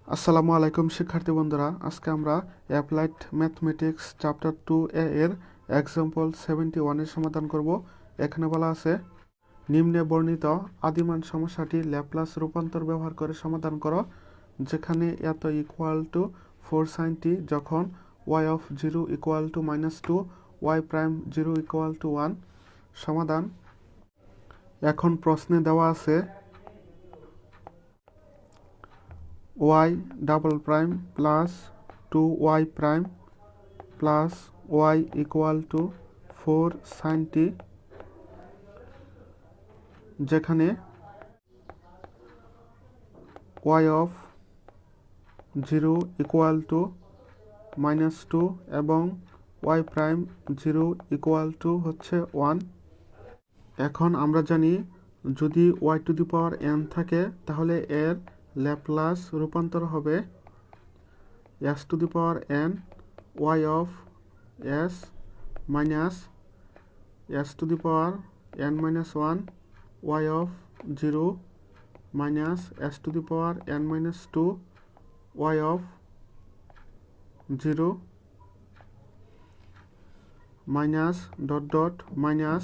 আসসালামু আলাইকুম শিক্ষার্থী বন্ধুরা, আজকে আমরা অ্যাপ্লাইড ম্যাথমেটিক্স চ্যাপ্টার 2A এর এক্সাম্পল 71 এর সমাধান করব। এখানে বলা আছে নিম্নে বর্ণিত আদিমান সমস্যাটি ল্যাপ্লাস রূপান্তর ব্যবহার করে সমাধান করো, যেখানে এত ইকুয়াল টু 4 sin t যখন y of 0 equal to -2 y prime 0 equal to 1। সমাধান। এখন প্রশ্নে দেওয়া আছে y double prime plus 2y prime plus y equal to 4 sin t, যেখানে y অফ 0 ইকুয়াল টু -2 এবং y প্রাইম 0 ইকুয়াল টু হচ্ছে 1। এখন আমরা জানি যদি y two the power n থাকে তাহলে এর ল্যাপ্লাস রূপান্তর হবে s two the power n y of s minus s two the power n minus 1 y of 0 minus s two the power n minus 2 y of 0 minus dot dot minus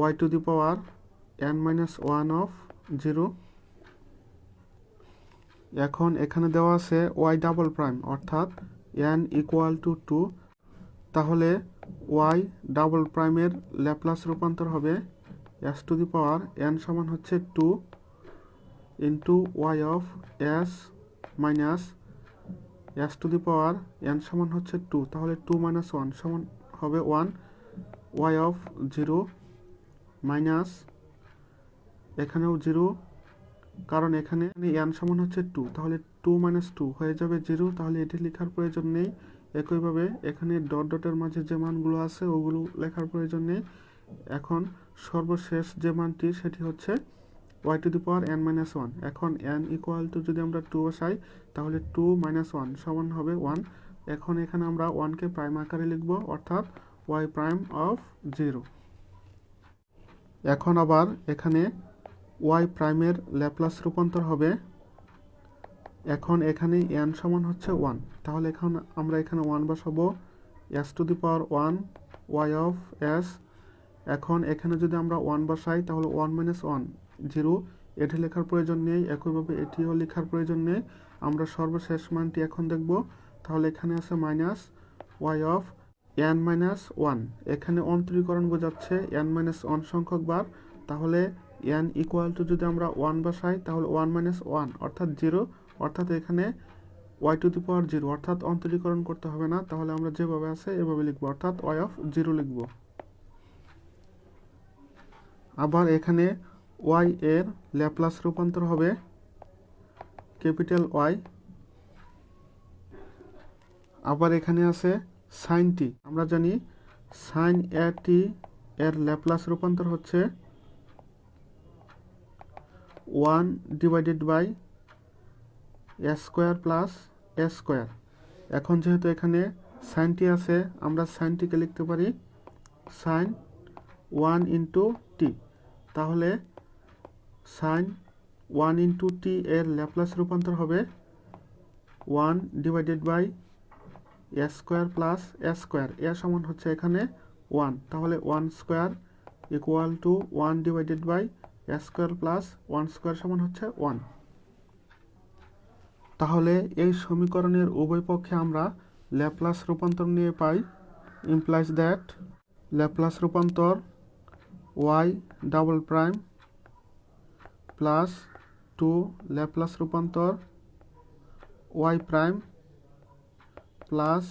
y two the power n minus 1 of 0। এখন এখানে দেওয়া আছে y double prime অর্থাৎ n equal to 2, তাহলে y double প্রাইমের Laplace রূপান্তর হবে s two the power n সমান হচ্ছে 2 into y of s minus s two the power n সমান হচ্ছে 2, তাহলে 2 মাইনাস 1 সমান হবে 1 y অফ 0 মাইনাস এখানেও 0, কারণ এখানে n সমান হচ্ছে 2, তাহলে 2 মাইনাস 2 হয়ে যাবে 0, তাহলে এটি লেখার প্রয়োজন নেই। একইভাবে এখানে ডট ডটের মাঝে যে মানগুলো আছে ওগুলো লেখার প্রয়োজন নেই। এখন সর্বশেষ যে মানটি সেটি হচ্ছে y two the power n minus 1। এখন n ইকুয়াল টু যদি আমরা 2 বসাই তাহলে 2 মাইনাস 1 সমান হবে 1। এখন এখানে আমরা 1কে প্রাইম আকারে লিখব অর্থাৎ y প্রাইম অফ 0। এখন আবার এখানে y প্রাইমের ল্যাপ্লাস রূপান্তর হবে, এখন এখানে n সমান হচ্ছে 1, তাহলে এখন আমরা এখানে 1 বসাবো s two the power 1 y of s। এখন এখানে যদি আমরা 1 বসাই তাহলে 1 মাইনাস 1 0, এটি লেখার প্রয়োজন নেই। একইভাবে এটিও লেখার প্রয়োজন নেই। আমরা সর্বশেষ মানটি এখন দেখব, তাহলে এখানে আছে minus y of n minus 1, এখানে অন্তরীকরণ বোঝাচ্ছে n মাইনাস 1 সংখ্যক বার, তাহলে n ইকুয়াল টু যদি আমরা 1 বসাই তাহলে 1 মাইনাস 1 অর্থাৎ 0, অর্থাৎ এখানে y টু দি পাওয়ার 0 অর্থাৎ অন্তরীকরণ করতে হবে না, তাহলে আমরা যেভাবে আছে এভাবে লিখব অর্থাৎ y অফ 0 লিখব। আবার এখানে y এর ল্যাপ্লাস রূপান্তর হবে ক্যাপিটাল Y। আবার এখানে আছে sin t, আমরা জানি sin a t এর ল্যাপ্লাস রূপান্তর হচ্ছে 1 divided by a square plus a square. এখন যেহেতু এখানে sin t আছে আমরা sin t কে লিখতে পারি sin 1 ইন্টু t, তাহলে sin 1 ইন্টু t এর ল্যাপ্লাস রূপান্তর হবে 1 divided by a square plus a square, a সমান হচ্ছে এখানে 1, তাহলে 1 square equal to 1 divided by a square plus 1 square সমান হচ্ছে 1। তাহলে এই সমীকরণের উভয় পক্ষে আমরা ল্যাপ্লাস রূপান্তর নিয়ে পাই, ইমপ্লাইজ দ্যাট ল্যাপ্লাস রূপান্তর y double prime plus 2 Laplace রূপান্তর y প্রাইম প্লাস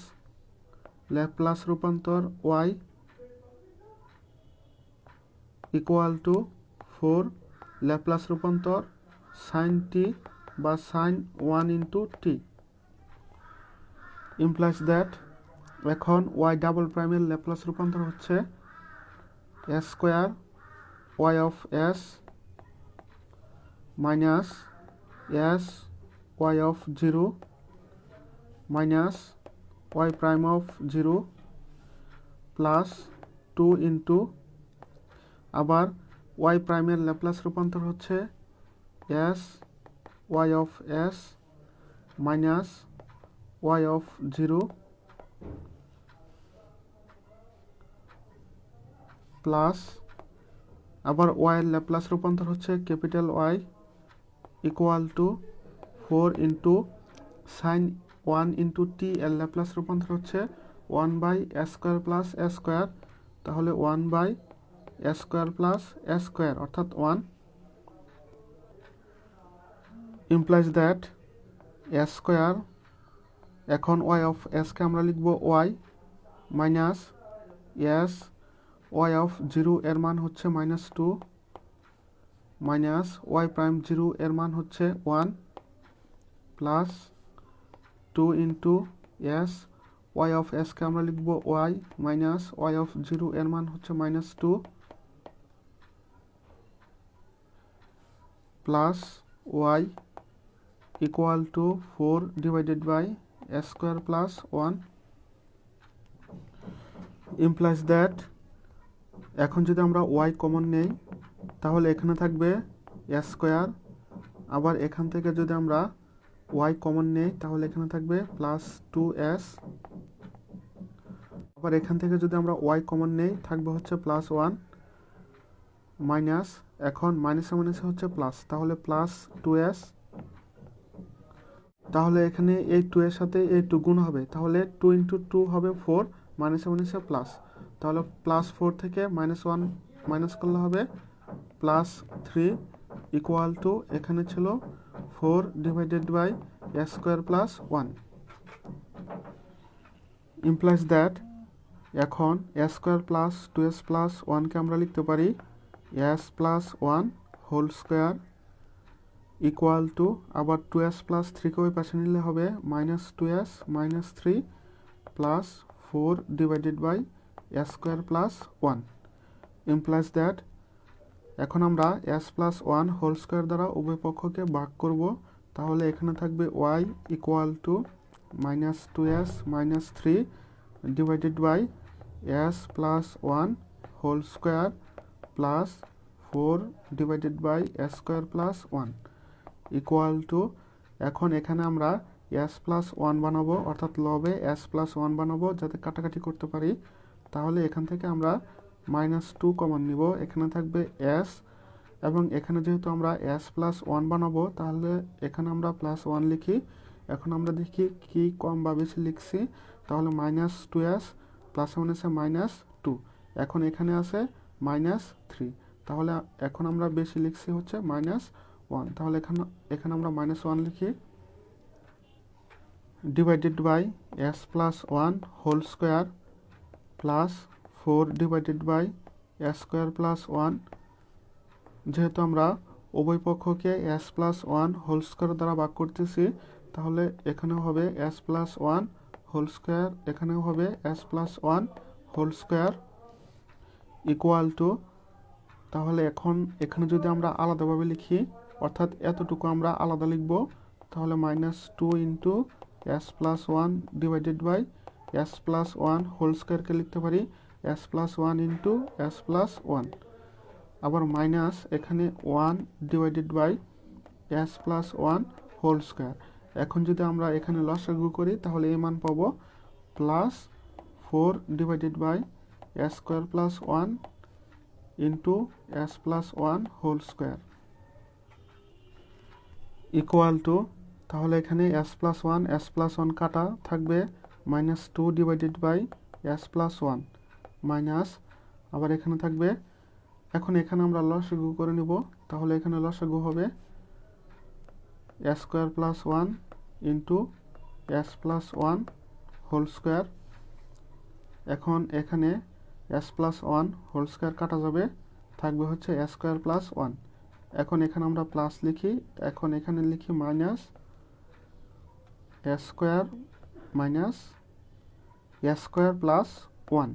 ল্যাপ্লাস রূপান্তর y ইকুয়াল টু 4 ল্যাপ্লাস রূপান্তর sin t বা sin 1 into t, implies that এখন y ডাবল প্রাইমের ল্যাপ্লাস রূপান্তর হচ্ছে s square y of s minus s y of 0 minus y prime of 0 plus 2 into আবার y প্রাইমের Laplace রূপান্তর হচ্ছে s Y of S minus Y of 0 plus আবার ওয়াইয়ের ল্যাপ্লাস রূপান্তর হচ্ছে capital Y equal to 4 into sine 1 into T এর Laplace রূপান্তর হচ্ছে 1 by S square plus S square, তাহলে 1 by S square plus S square অর্থাৎ 1 ইমপ্লাইজ দ্যাট এস স্কোয়ার, এখন ওয়াই অফ এসকে আমরা লিখব Y minus S Y of 0 এর মান হচ্ছে -2 মাইনাস ওয়াই প্রাইম 0 এর মান হচ্ছে 1 plus 2 into S Y of SK আমরা লিখব ওয়াই মাইনাস ওয়াই অফ 0 এর মান হচ্ছে -2 plus Y equal to 4 divided by S square plus 1 implies that, এখন যদি আমরা ওয়াই কমন নেই তাহলে এখানে থাকবে এস স্কোয়ার, আবার এখান থেকে যদি আমরা ওয়াই কমন নেই তাহলে এখানে থাকবে প্লাস 2s, আবার এখান থেকে যদি আমরা ওয়াই কমন নেই থাকবে হচ্ছে প্লাস 1 মাইনাস, এখন মাইনাসে মাইনাসে হচ্ছে প্লাস, তাহলে প্লাস 2s, তাহলে এখানে এই 2 এর সাথে এই 2 গুণ হবে, তাহলে 2 ইন্টু 2 হবে 4 মাইনাসে মাইনাসে প্লাস, তাহলে প্লাস 4 থেকে -1 মাইনাস করলে হবে প্লাস 3 ইকুয়াল টু এখানে ছিল 4 divided by S square plus 1 implies that, এখন S square plus 2s plus 1কে আমরা লিখতে পারি S plus 1 whole square equal to, আবার 2s প্লাস 3কে ওই পাশে নিলে হবে -2s minus 3 plus 4 divided by S square plus 1 implies that, এখন আমরা s প্লাস 1 হোল স্কোয়ার দ্বারা উভয় পক্ষকে ভাগ করব, তাহলে এখানে থাকবে y ইকুয়াল টু -2s minus 3 divided by s plus 1 whole square plus 4 divided by S square plus 1 equal to, এখন এখানে আমরা s প্লাস 1 বানাবো, অর্থাৎ লবে s প্লাস 1 বানাবো যাতে কাটাকাটি করতে পারি, তাহলে এখান থেকে আমরা -2 কমন নিব, এখানে থাকবে s, এবং এখানে যেহেতু আমরা s প্লাস 1 বানাবো তাহলে এখানে আমরা প্লাস 1 লিখি, এখন আমরা দেখি কি কম বা বেশি লিখছি, তাহলে -2s প্লাস মাইনাসে -2, এখন এখানে আছে -3, তাহলে এখন আমরা বেশি লিখছি হচ্ছে -1, তাহলে এখানে আমরা -1 লিখি divided by s plus 1 whole square plus 4 divided by S square plus 1, যেহেতু আমরা উভয় পক্ষকে s প্লাস 1 হোল স্কোয়ার দ্বারা ভাগ করতেছি তাহলে এখানেও হবে s প্লাস 1 হোল স্কোয়ার, এখানেও হবে s plus 1 whole square equal to, তাহলে এখন এখানে যদি আমরা আলাদাভাবে লিখি অর্থাৎ এতটুকু আমরা আলাদা লিখব, তাহলে -2 into s plus 1 divided by s plus 1 whole স্কোয়ারকে লিখতে পারি s plus 1 into s plus 1, আবার মাইনাস এখানে 1 divided by s plus 1 whole square, এখন যদি আমরা এখানে লসাগু করি তাহলে এই মান পাবো plus 4 divided by s square plus 1 into s plus 1 whole square equal to, তাহলে এখানে s প্লাস 1 কাটা থাকবে -2 divided by s plus 1 minus, আবার এখানে থাকবে, এখন এখানে আমরা লসাগু করে নিব, তাহলে এখানে লসাগু হবে s square plus 1 into s plus 1 whole square, এখন এখানে s প্লাস 1 হোল স্কোয়ার কাটা যাবে, থাকবে হচ্ছে s স্কোয়ার প্লাস 1, এখন এখানে আমরা প্লাস লিখি, এখন এখানে লিখি minus s square minus s square plus 1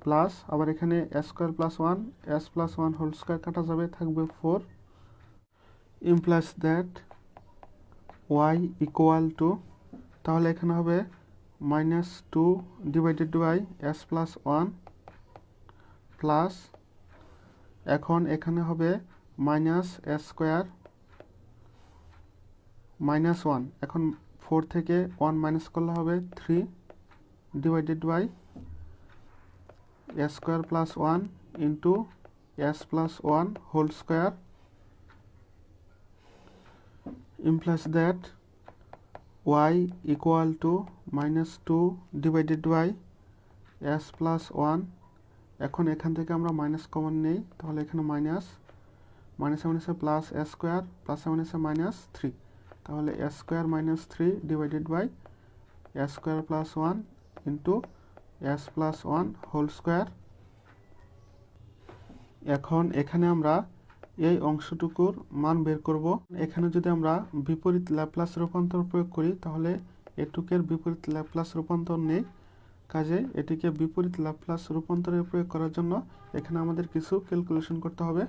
plus, আবার এখানে s square plus 1 s plus 1 whole square কাটা যাবে, থাকবে 4 implies that y equal to, তাহলে এখানে হবে -2 divided by s plus 1 plus, এখন এখানে হবে মাইনাস s স্কোয়ার -1, এখন 4 থেকে 1 মাইনাস করলে হবে 3 divided by s square plus 1 into s plus 1 whole square implies that y equal to -2 divided by s plus 1। এখন এখান থেকে আমরা মাইনাস কমন নেই, তাহলে এখানে মাইনাস মাইনাসে প্লাস s স্কোয়ার প্লাসে -3, তাহলে s square -3 divided by s square plus 1 into s plus 1 whole square. এখন এখানে আমরা এই অংশটুকুর মান বের করব। এখানে যদি আমরা বিপরীত ল্যাপ্লাস রূপান্তর প্রয়োগ করি তাহলে এটুকের বিপরীত ল্যাপ্লাস রূপান্তর নেই, কাজে এটিকে বিপরীত ল্যাপ্লাস রূপান্তরে প্রয়োগ করার জন্য এখানে আমাদের কিছু ক্যালকুলেশন করতে হবে।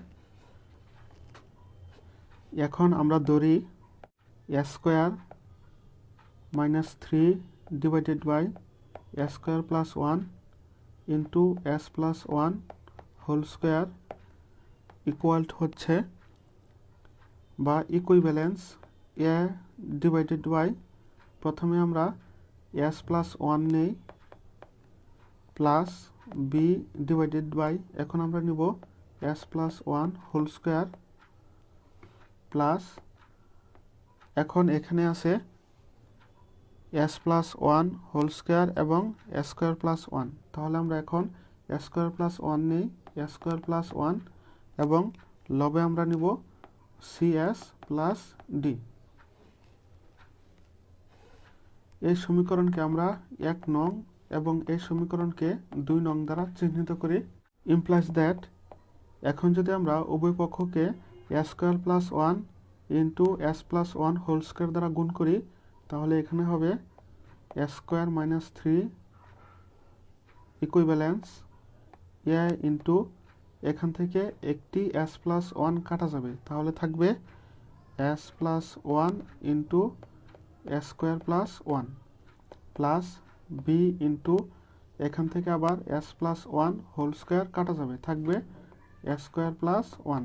এখন আমরা ধরি s square -3 divided by s square plus 1 into s plus 1 whole square equal হচ্ছে বা ইকুইভ্যালেন্স a ডিভাইডেড বাই, প্রথমে আমরা s প্লাস 1 নেই প্লাস b ডিভাইডেড বাই, এখন আমরা নিব s plus 1 whole square plus, এখন এখানে আছে s প্লাস 1 হোল স্কোয়ার এবং s স্কোয়ার প্লাস 1, তাহলে আমরা এখন s স্কোয়ার প্লাস 1 নেই, s স্কোয়ার প্লাস 1 এবং লবে আমরা নিব cs প্লাস d। এই সমীকরণকে আমরা 1 নং এবং এই সমীকরণকে 2 নং দ্বারা চিহ্নিত করি। ইমপ্লাইজ দ্যাট, এখন যদি আমরা উভয় পক্ষকে s square plus 1 into s plus 1 whole square দ্বারা গুণ করি তাহলে এখানে হবে s square -3 equivalence a into, এখান থেকে একটি s প্লাস 1 কাটা যাবে, তাহলে থাকবে s plus 1 into s square plus 1 plus b into, এখান থেকে আবার s প্লাস 1 হোল স্কোয়ার কাটা যাবে, থাকবে s square plus 1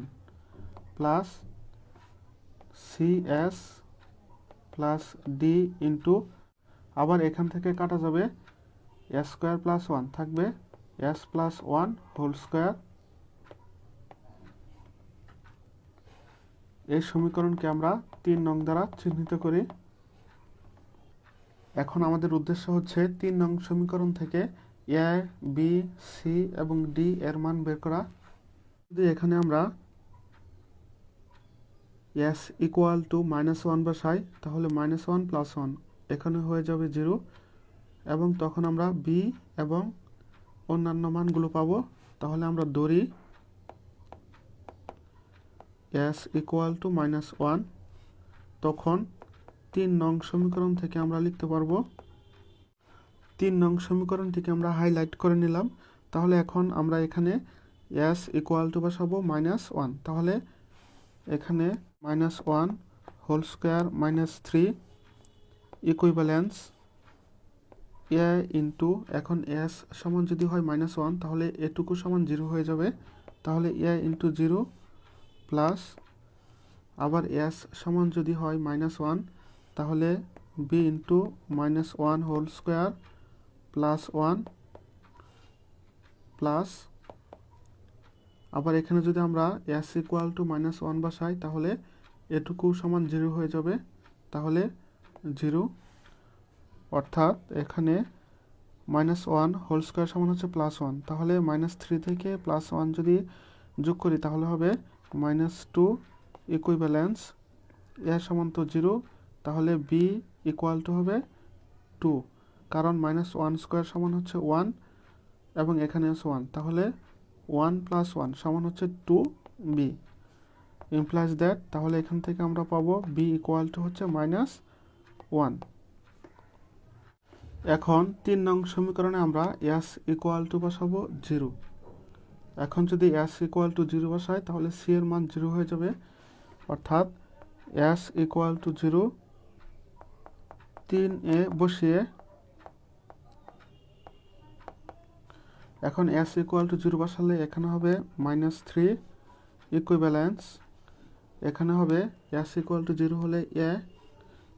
plus cs plus d into, আবার এখান থেকে কাটা যাবে s স্কোয়ার প্লাস 1, থাকবে s প্লাস 1 হোল স্কোয়ার। এই সমীকরণকে আমরা 3 নং দ্বারা চিহ্নিত করি। এখন আমাদের উদ্দেশ্য হচ্ছে 3 নং সমীকরণ থেকে a, b, c এবং d এর মান বের করা। যদি এখানে আমরা s ইকুয়াল টু -1 বসাই তাহলে -1 প্লাস 1 এখানে হয়ে যাবে 0 এবং তখন আমরা b এবং অন্যান্য মানগুলো পাবো। তাহলে আমরা ধরি s ইকুয়াল টু -1, তখন 3 নং সমীকরণ থেকে আমরা লিখতে পারবো, 3 নং সমীকরণটিকে আমরা হাইলাইট করে নিলাম। তাহলে এখন আমরা এখানে s ইকুয়াল টু বসাবো -1, তাহলে এখানে -1 whole square -3 equivalence a into, এখন s সমান যদি হয় -1 তাহলে এটুকু সমান 0 হয়ে যাবে, তাহলে a ইন্টু 0 প্লাস, আবার s সমান যদি হয় -1 তাহলে b into -1 whole square plus 1 plus, আবার এখানে যদি আমরা s ইকুয়াল টু -1 বসাই তাহলে এটুকু সমান 0 হয়ে যাবে, তাহলে 0, অর্থাৎ এখানে -1 হোল স্কোয়ার সমান হচ্ছে +1, তাহলে -3 থেকে +1 যদি যোগ করি তাহলে হবে -2 ইকুইভ্যালেন্স a সমান তো 0, তাহলে b ইকুয়াল টু হবে 2, কারণ -1 স্কোয়ার সমান হচ্ছে 1 এবং এখানে আছে 1, তাহলে 1 + 1 সমান হচ্ছে 2b ইমপ্লাইজ দ্যাট, তাহলে এখান থেকে আমরা পাবো b ইকুয়াল টু হচ্ছে -1। এখন 3 নং সমীকরণে আমরা s ইকুয়াল টু বসাবো 0। এখন যদি s ইকুয়াল টু 0 বসাই তাহলে c এর মান 0 হয়ে যাবে, অর্থাৎ s ইকুয়াল টু 0, 3a বসিয়ে, এখন s ইকুয়াল টু 0 বসালে এখানে হবে -3 ইকুইভ্যালেন্স, এখানে হবে s ইকুয়াল টু 0 হলে a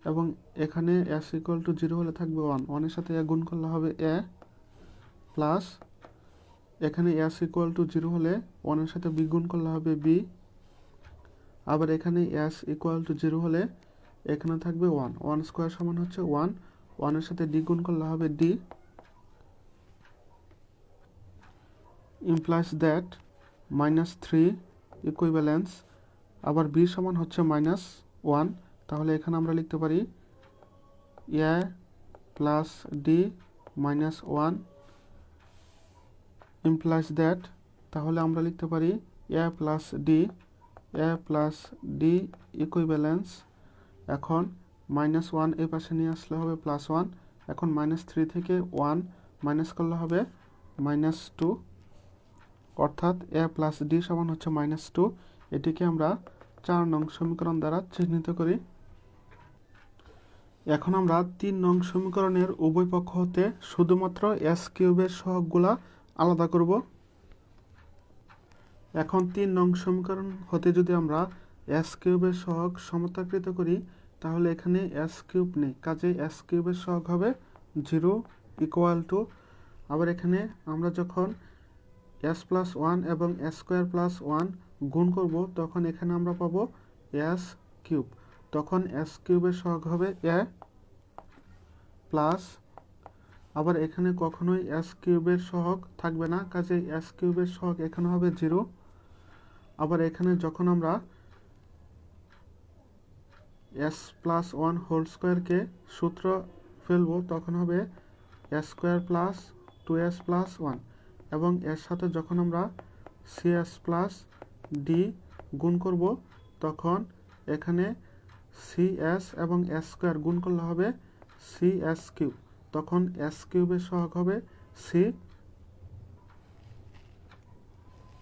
এবং এখানে s ইকুয়াল টু 0 হলে থাকবে 1, 1-এর সাথে a গুণ করলে হবে a, প্লাস এখানে s ইকুয়াল টু 0 হলে 1-এর সাথে b গুণ করলে হবে b, আবার এখানে s ইকুয়াল টু 0 হলে এখানে থাকবে 1, 1 স্কোয়ার সমান হচ্ছে 1, 1-এর সাথে d গুণ করলে হবে d, implies that -3 ইকুইভ্যালেন্স, আবার b সমান হচ্ছে -1, তাহলে এখানে আমরা লিখতে পারি a plus d -1 implies that, তাহলে আমরা লিখতে পারি a প্লাস d ইকুইভ্যালেন্স, এখন -1 এই পাশে নিয়ে আসলে হবে +1, এখন -3 থেকে 1 মাইনাস করলে হবে -2, অর্থাৎ a প্লাস d সমান হচ্ছে -2। এটিকে আমরা 4 নং সমীকরণ দ্বারা চিহ্নিত করি। এখন আমরা 3 নং সমীকরণের উভয় পক্ষ হতে শুধুমাত্র s কিউবের সহগগুলা আলাদা করব। এখন 3 নং সমীকরণ হতে যদি আমরা s কিউবের সহগ সমতাকৃত করি, তাহলে এখানে s কিউব নেই, কাজেই s কিউবের সহগ হবে 0 ইকুয়াল টু, আবার এখানে আমরা যখন s প্লাস 1 এবং s স্কোয়ার প্লাস 1 গুণ করব, তখন এখানে আমরা পাবো s কিউব, তখন s কিউবের সহগ হবে a প্লাস, আবার এখানে কখনোই s কিউবের সহগ থাকবে না, কাজেই s কিউবের সহগ এখানে হবে 0, আবার এখানে যখন আমরা s প্লাস 1 হোল স্কোয়ারকে সূত্র ফেলবো, তখন হবে s square plus 2s plus 1, এবং এর সাথে যখন আমরা cs প্লাস d গুণ করব, তখন এখানে cs এবং s স্কোয়ার গুণ করলে হবে cs কিউব, তখন s কিউবের সহগ হবে c,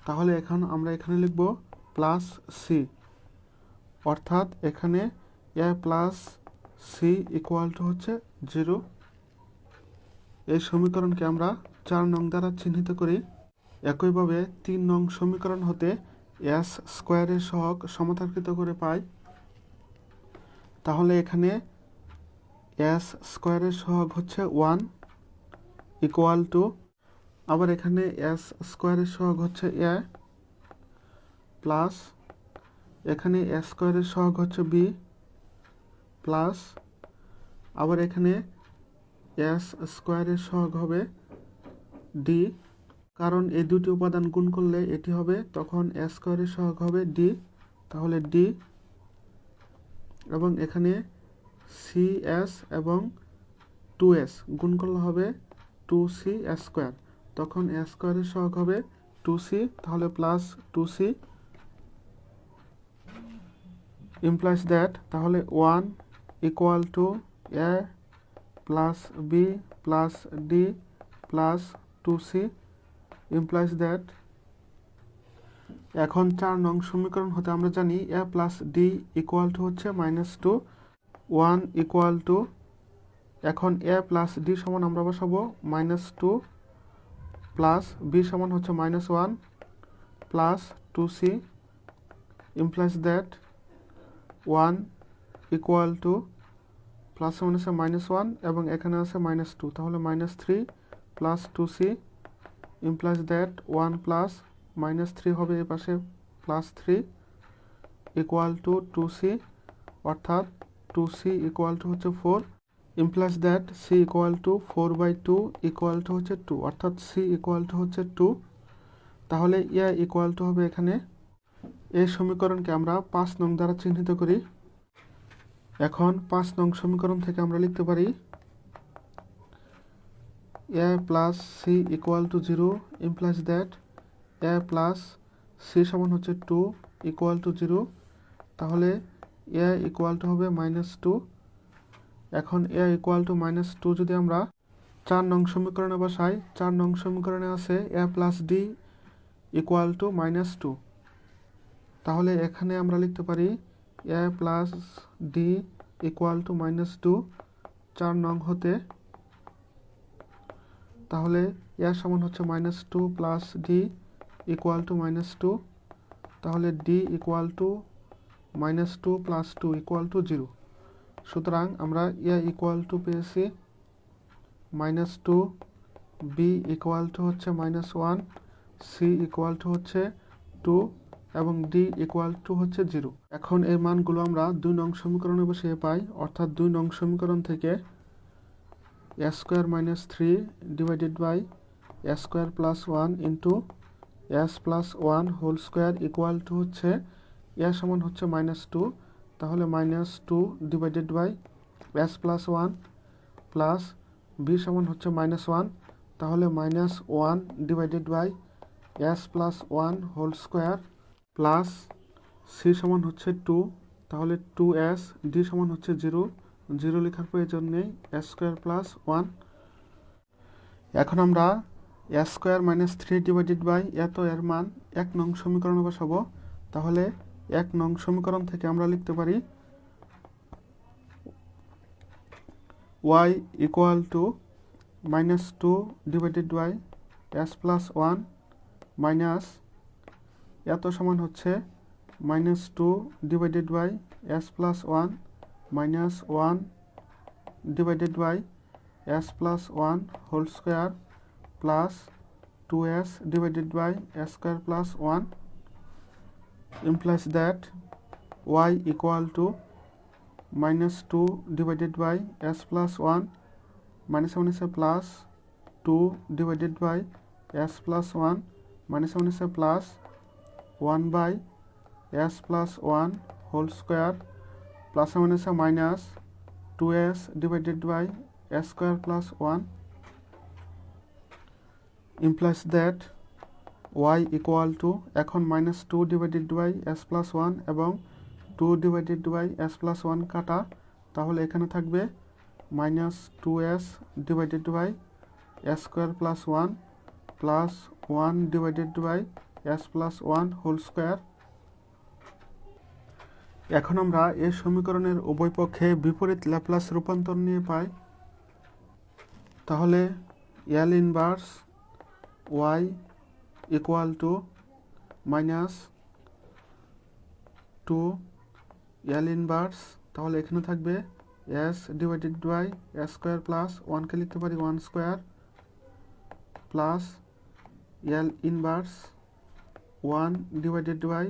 তাহলে এখন আমরা এখানে লিখব প্লাস c, অর্থাৎ এখানে a plus c equal to হচ্ছে 0। এই সমীকরণকে আমরা 4 নং দ্বারা চিহ্নিত করি। একইভাবে 3 নং সমীকরণ হতে s স্কোয়ারের সহগ সমতাকৃত করে পাই, তাহলে এখানে s স্কোয়ারের সহগ হচ্ছে 1 ইকুয়াল টু, আবার এখানে s স্কোয়ারের সহগ হচ্ছে a প্লাস, এখানে s স্কোয়ারের সহগ হচ্ছে b প্লাস, আবার এখানে s স্কোয়ারের সহগ হবে d, কারণ এই দুটি উপাদান গুণ করলে এটি হবে, তখন s স্কোয়ারের সহগ হবে d, তাহলে d, এবং এখানে cs এবং 2s গুণ করলে হবে 2c স্কোয়ার, তখন s স্কোয়ারের সহগ হবে 2c, তাহলে প্লাস 2c implies that, তাহলে 1 equal two a plus b plus d plus 2c implies that। এখন 4 নং সমীকরণ হতে আমরা জানি a plus d equal to হচ্ছে -2, 1 ইকুয়াল টু, এখন a প্লাস d সমান আমরা বসাবো -2 প্লাস b সমান হচ্ছে -1 plus 2c implies that 1 equal two, plus সমান আছে -1 এবং এখানে আছে -2, তাহলে -3 plus 2c implies that 1 plus -3 হবে এই পাশে +3 ইকুয়াল টু 2c, অর্থাৎ 2c ইকুয়াল টু হচ্ছে 4, implies that c equal to 4/2 equal to হচ্ছে 2, অর্থাৎ c ইকুয়াল টু হচ্ছে 2, তাহলে a ইকুয়াল টু হবে এখানে। এই সমীকরণকে আমরা 5 নং দ্বারা চিহ্নিত করি। এখন 5 নং সমীকরণ থেকে আমরা লিখতে পারি a plus c equal to 0 implies that a plus c সমান হচ্ছে 2 ইকুয়াল টু 0, তাহলে a ইকুয়াল টু হবে -2। এখন a ইকুয়াল টু -2 যদি আমরা 4 নং সমীকরণে বসাই, 4 নং সমীকরণে আছে a plus d equal to -2, তাহলে এখানে আমরা লিখতে পারি a plus d equal to -2 4 নং হতে, তাহলে a সমান হচ্ছে -2 প্লাস d ইকুয়াল টু -2, তাহলে d equal to -2 plus 2 equal to 0। সুতরাং আমরা এ ইকুয়াল টু পেয়েছি -2, বি ইকুয়াল টু হচ্ছে -1, সি ইকুয়াল টু হচ্ছে 2 এবং ডি ইকুয়াল টু হচ্ছে 0। এখন এই মানগুলো আমরা 2 নং সমীকরণে বসিয়ে পাই, অর্থাৎ 2 নং সমীকরণ থেকে a square minus 3 divided by a square plus 1 into s plus 1 whole square equal to হচ্ছে a সমান হচ্ছে -2, তাহলে -2 divided by s plus 1 plus b সমান হচ্ছে -1, তাহলে -1 divided by s plus 1 whole square plus c সমান হচ্ছে 2, তাহলে 2s, d সমান হচ্ছে 0, 0 লেখার প্রয়োজন নেই, s স্কোয়ার প্লাস 1। এখন আমরা a square minus 3 divided by এত এর মান 1 নং সমীকরণে বসাবো, তাহলে 1 নং সমীকরণ থেকে আমরা লিখতে পারি y equal to -2 divided by s plus 1 minus এত সমান হচ্ছে -2 divided by s plus 1 minus 1 divided by s plus 1 whole square plus 2s divided by s square plus 1 implies that y equal to -2 divided by s plus 1 minus 1 is a plus 2 divided by s plus 1 minus 1 is a plus 1 by s plus 1 whole square plus 1 is a minus 2s divided by s square plus 1 implies that y equal to, এখন -2 divided by s plus 1 এবং 2 divided by s plus 1 কাটা, তাহলে এখানে থাকবে -2s divided by s square plus 1 plus 1 divided by s plus 1 whole square. এখন আমরা এই সমীকরণের উভয় পক্ষে বিপরীত ল্যাপ্লাস রূপান্তর নিয়ে পাই, তাহলে L inverse y equal to -2 L inverse, তাহলে এখানে থাকবে s divided by s square plus 1 কে লিখতে পারি 1 square plus L inverse 1 divided by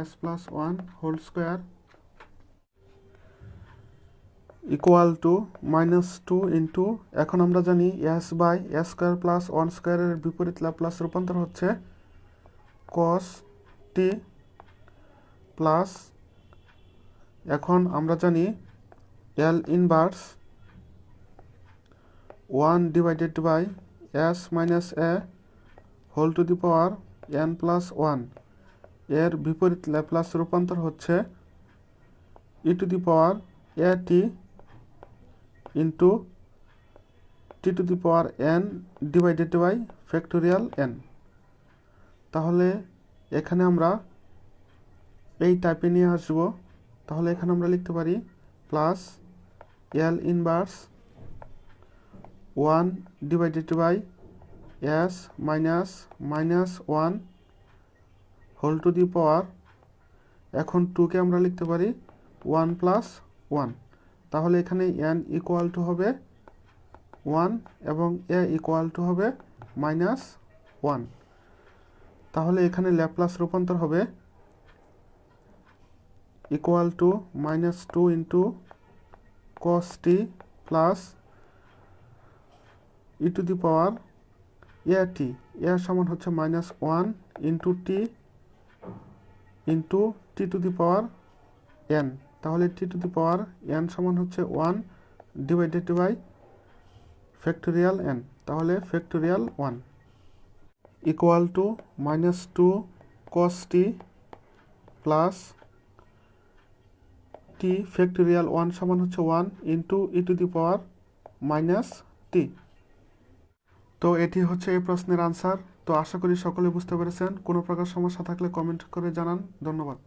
s plus 1 whole square equal to -2 into, এখন আমরা জানি s by s square plus 1 স্কোয়ারের বিপরীত ল্যাপ্লাস রূপান্তর হচ্ছে cos t প্লাস, এখন আমরা জানি L inverse 1 divided by s minus a whole to the power n plus 1 এর বিপরীত ল্যাপ্লাস রূপান্তর হচ্ছে e to the power at into t to the power n divided by factorial n। তাহলে এখানে আমরা এই টাইপে নিয়ে আসব, তাহলে এখানে আমরা লিখতে পারি plus L inverse 1 divided by s minus 1 whole to the power, এখন 2 কে আমরা লিখতে পারি 1 প্লাস 1, তাহলে এখানে n ইকুয়াল টু হবে 1 এবং a ইকুয়াল টু হবে -1, তাহলে এখানে ল্যাপ্লাস রূপান্তর হবে equal to -2 into cos t plus e to the power at, a সমান হচ্ছে -1 into t into t to the power n, তাহলে t to the power n সমান হচ্ছে 1 ডিভাইডেড বাই ফ্যাক্টোরিয়াল n, তাহলে factorial 1 equal to -2 cos t plus t factorial 1 সমান হচ্ছে 1 into e to the power -t। তো এটি হচ্ছে এই প্রশ্নের আনসার। তো আশা করি সকলে বুঝতে পেরেছেন। কোনো প্রকার সমস্যা থাকলে কমেন্ট করে জানান। ধন্যবাদ।